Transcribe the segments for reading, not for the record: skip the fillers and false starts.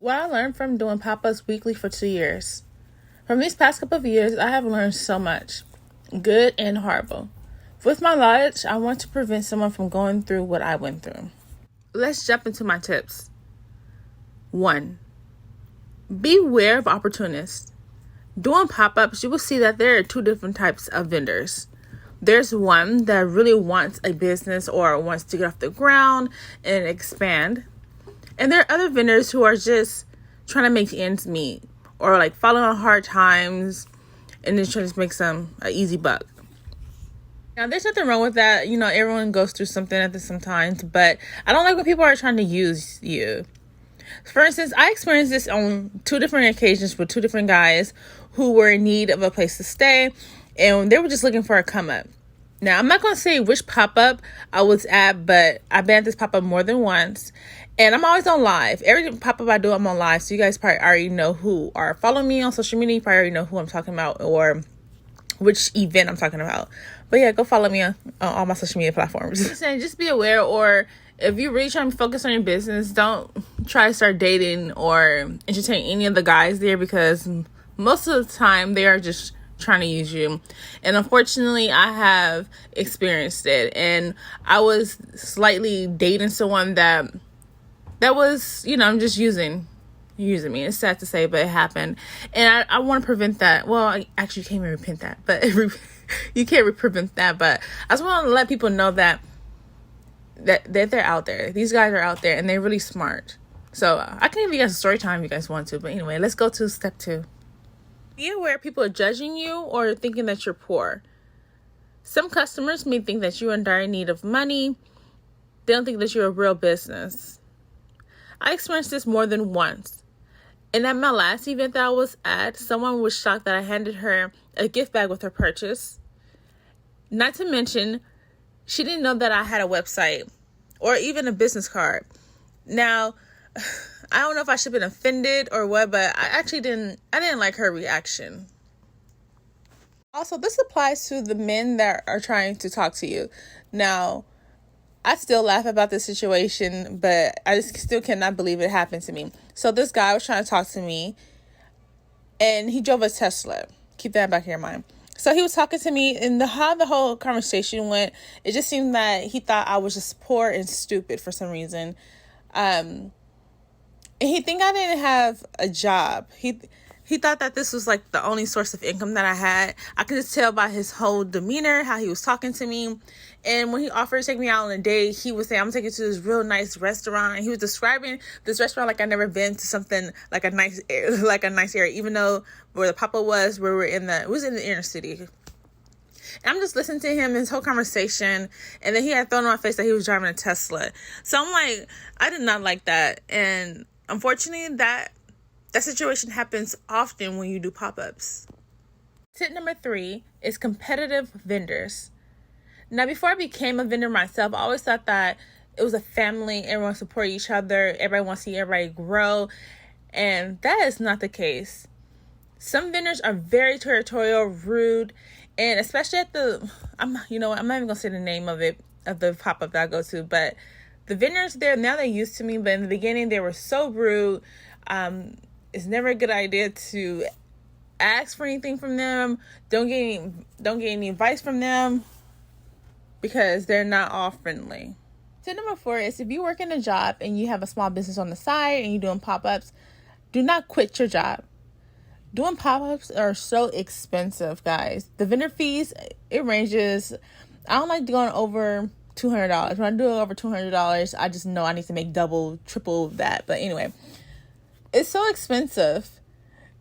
What I learned from doing pop-ups weekly for 2 years. From these past couple of years, I have learned so much, good and horrible. With my knowledge, I want to prevent someone from going through what I went through. Let's jump into my tips. 1. Beware of opportunists. Doing pop-ups, you will see that there are two different types of vendors. There's one that really wants a business or wants to get off the ground and expand. And there are other vendors who are just trying to make ends meet or like falling on hard times and just trying to make an easy buck. Now, there's nothing wrong with that. You know, everyone goes through something at the same times, but I don't like when people are trying to use you. For instance, I experienced this on 2 different occasions with 2 different guys who were in need of a place to stay, and they were just looking for a come up. Now, I'm not going to say which pop-up I was at, but I've been at this pop-up more than once, and I'm always on live. Every pop-up I do, I'm on live, so you guys probably already know who are following me on social media. You probably already know who I'm talking about or which event I'm talking about. But yeah, go follow me on all my social media platforms. Just be aware, or if you're really trying to focus on your business, don't try to start dating or entertain any of the guys there, because most of the time they are just trying to use you. And unfortunately, I have experienced it, and I was slightly dating someone that was, just using me. It's sad to say, but it happened, and I want to prevent that. Well, I actually can't even repent that, but you can't prevent that. But I just want to let people know that they're out there. These guys are out there, and they're really smart. So I can give you guys a story time if you guys want to. But anyway, let's go to step 2. Be aware people are judging you or thinking that you're poor. Some customers may think that you're in dire need of money. They don't think that you're a real business. I experienced this more than once. And at my last event that I was at, someone was shocked that I handed her a gift bag with her purchase. Not to mention, she didn't know that I had a website or even a business card. Now, I don't know if I should have been offended or what, but I didn't like her reaction. Also, this applies to the men that are trying to talk to you. Now, I still laugh about this situation, but I just still cannot believe it happened to me. So this guy was trying to talk to me, and he drove a Tesla. Keep that back in your mind. So he was talking to me, and how the whole conversation went, it just seemed that he thought I was just poor and stupid for some reason. And he think I didn't have a job. He thought that this was like the only source of income that I had. I could just tell by his whole demeanor, how he was talking to me. And when he offered to take me out on a date, he would say, I'm taking you to this real nice restaurant. And he was describing this restaurant like I'd never been to something like a nice area, even though where the papa was, where it was in the inner city. And I'm just listening to him, his whole conversation. And then he had thrown in my face that he was driving a Tesla. So I'm like, I did not like that. And unfortunately, that situation happens often when you do pop-ups. Tip number 3 is competitive vendors. Now, before I became a vendor myself, I always thought that it was a family, everyone support each other, everybody wants to see everybody grow, and that is not the case. Some vendors are very territorial, rude, and especially at I'm not even gonna say the name of the pop-up that I go to, but the vendors there, now they're used to me, but in the beginning they were so rude. It's never a good idea to ask for anything from them. Don't get any advice from them, because they're not all friendly. Tip number 4 is, if you work in a job and you have a small business on the side and you're doing pop-ups, do not quit your job. Doing pop-ups are so expensive, guys. The vendor fees, it ranges. I don't like going over $200. When I do over $200, I just know I need to make double, triple that. But anyway, it's so expensive.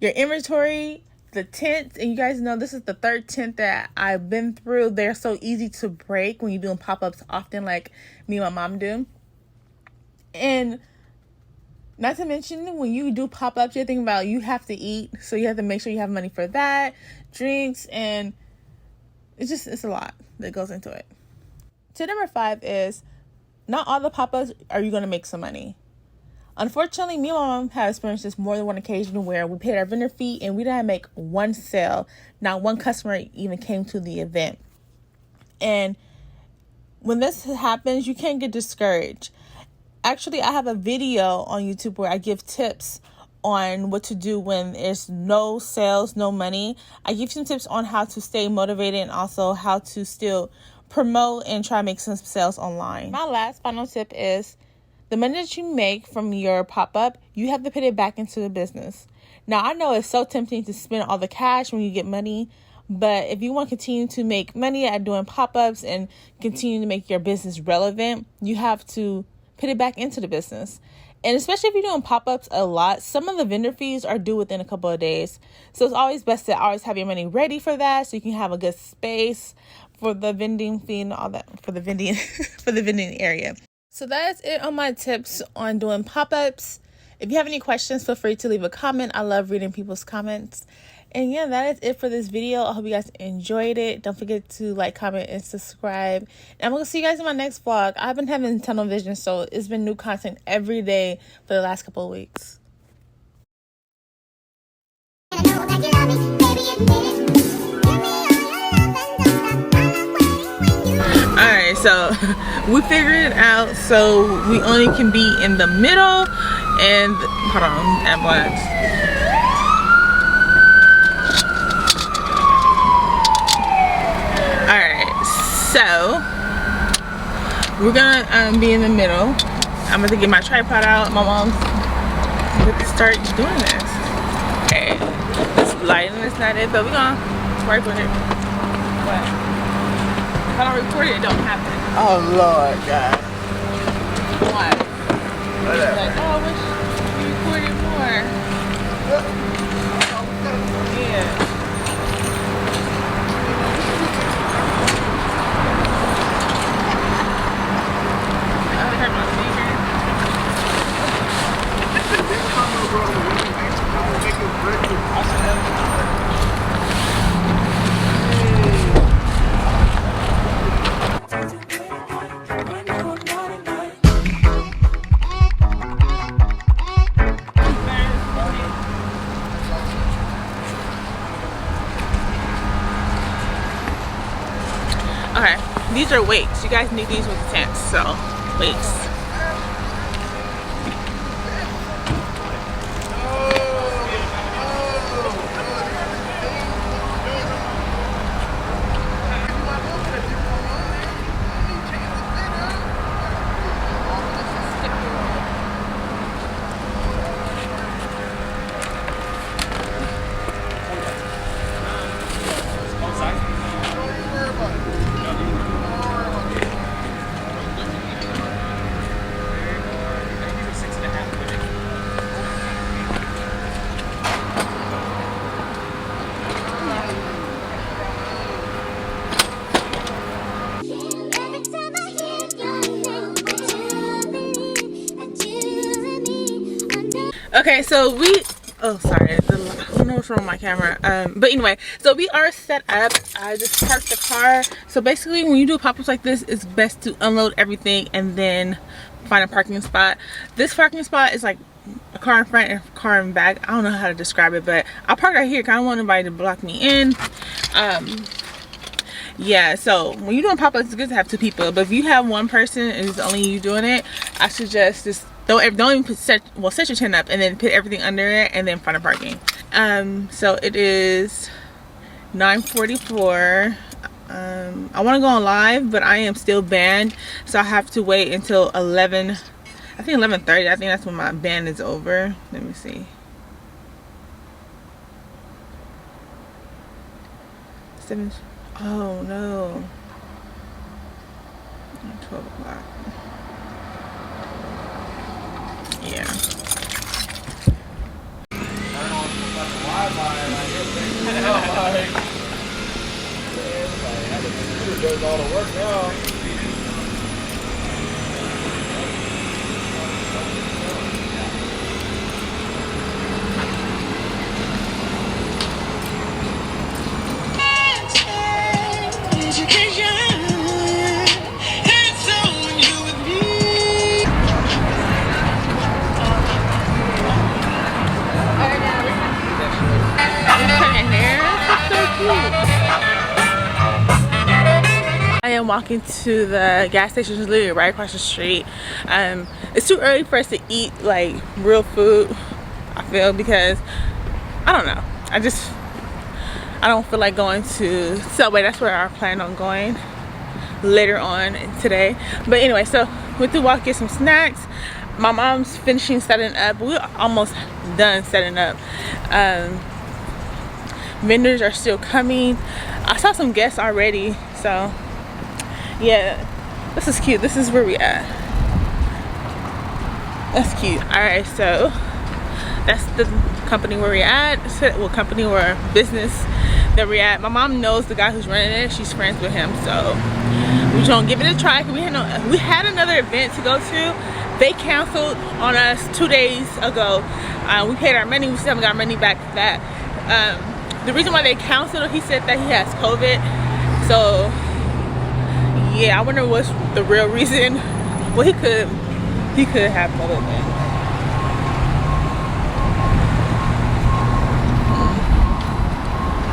Your inventory, the tents, and you guys know this is the 3rd tent that I've been through. They're so easy to break when you're doing pop-ups often, like me and my mom do. And not to mention, when you do pop-ups, you're thinking about you have to eat, so you have to make sure you have money for that, drinks, and it's a lot that goes into it. Tip number 5 is, not all the pop-ups are you going to make some money. Unfortunately, me and my mom have experienced this more than one occasion where we paid our vendor fee and we didn't make one sale. Not one customer even came to the event. And when this happens, you can't get discouraged. Actually, I have a video on YouTube where I give tips on what to do when there's no sales, no money. I give some tips on how to stay motivated and also how to still promote and try to make some sales online. My last final tip is the money that you make from your pop-up, you have to put it back into the business. Now, I know it's so tempting to spend all the cash when you get money, but if you want to continue to make money at doing pop-ups and continue to make your business relevant, you have to put it back into the business. And especially if you're doing pop-ups a lot, some of the vendor fees are due within a couple of days. So it's always best to always have your money ready for that so you can have a good space for the vending fee and all that, for the vending for the vending area. So that's it on my tips on doing pop-ups. If you have any questions, feel free to leave a comment. I love reading people's comments. And yeah, that is it for this video. I hope you guys enjoyed it. Don't forget to like, comment, and subscribe. And I'm going to see you guys in my next vlog. I've been having tunnel vision, so it's been new content every day for the last couple of weeks. Alright, so we figured it out. So we only can be in the middle and hold on, ambulance. Alright, so we're gonna be in the middle. I'm gonna get my tripod out. My mom's gonna start doing this. Okay, this lighting is not it, but we're gonna work with it. What? If I don't record it, it don't happen. Oh Lord, God. What? Whatever. Like, oh, I wish you recorded more. Yeah. I heard my speaker. Okay, these are weights. You guys need these with the tents, so weights. Okay, so oh sorry, I don't know what's wrong with my camera. But anyway, so we are set up. I just parked the car. So basically when you do pop-ups like this, it's best to unload everything and then find a parking spot. This parking spot is like a car in front and a car in back. I don't know how to describe it, but I'll park right here because I don't want anybody to block me in. Yeah, so when you're doing pop-ups, it's good to have two people, but if you have one person and it's only you doing it, I suggest just don't even set your tent up and then put everything under it and then find a parking. So it is 9:44. I want to go on live, but I am still banned, so I have to wait until 11. I think 11:30. I think that's when my ban is over. Let me see. 7. Oh no. 12 o'clock. Yeah. Does all the work now. am walking to the gas station, which is literally right across the street. It's too early for us to eat like real food, I feel, because I don't know. I don't feel like going to Subway. That's where I plan on going later on today. But anyway, so we went to walk, get some snacks. My mom's finishing setting up. We're almost done setting up. Vendors are still coming. I saw some guests already, so yeah, this is cute. This is where we at. That's cute. All right, so that's the company where we're at. Well, company or business that we're at. My mom knows the guy who's running it. She's friends with him, so we're gonna give it a try. We had another event to go to. They canceled on us 2 days ago. We paid our money. We still haven't got our money back for that. The reason why they canceled, he said that he has COVID. So yeah, I wonder what's the real reason. Well, he could have COVID then.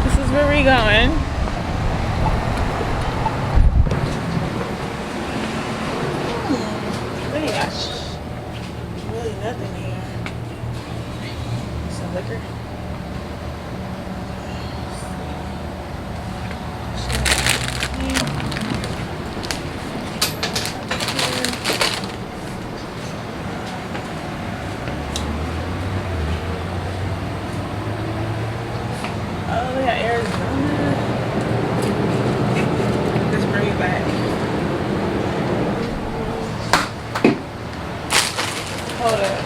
This is where we're going. Really got really nothing here. Some liquor. Hold up.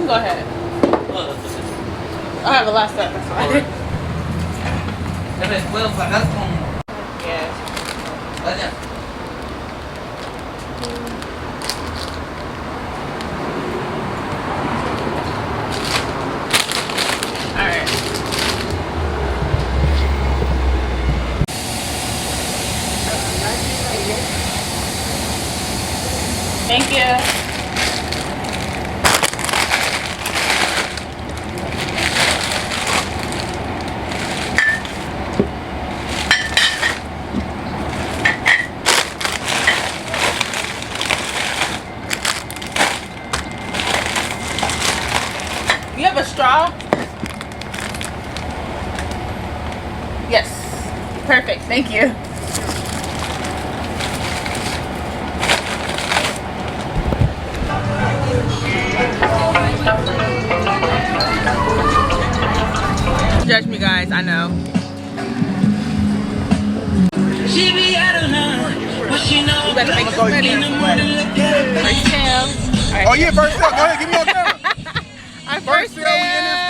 Go ahead. I have the last step, that's fine. Yes. Alright. Thank you. You have a straw? Yes. Perfect. Thank you. Judge me, guys. I know. You better make this ready. First sale. Oh yeah, first sale. Go ahead, give me your camera. Our first sale.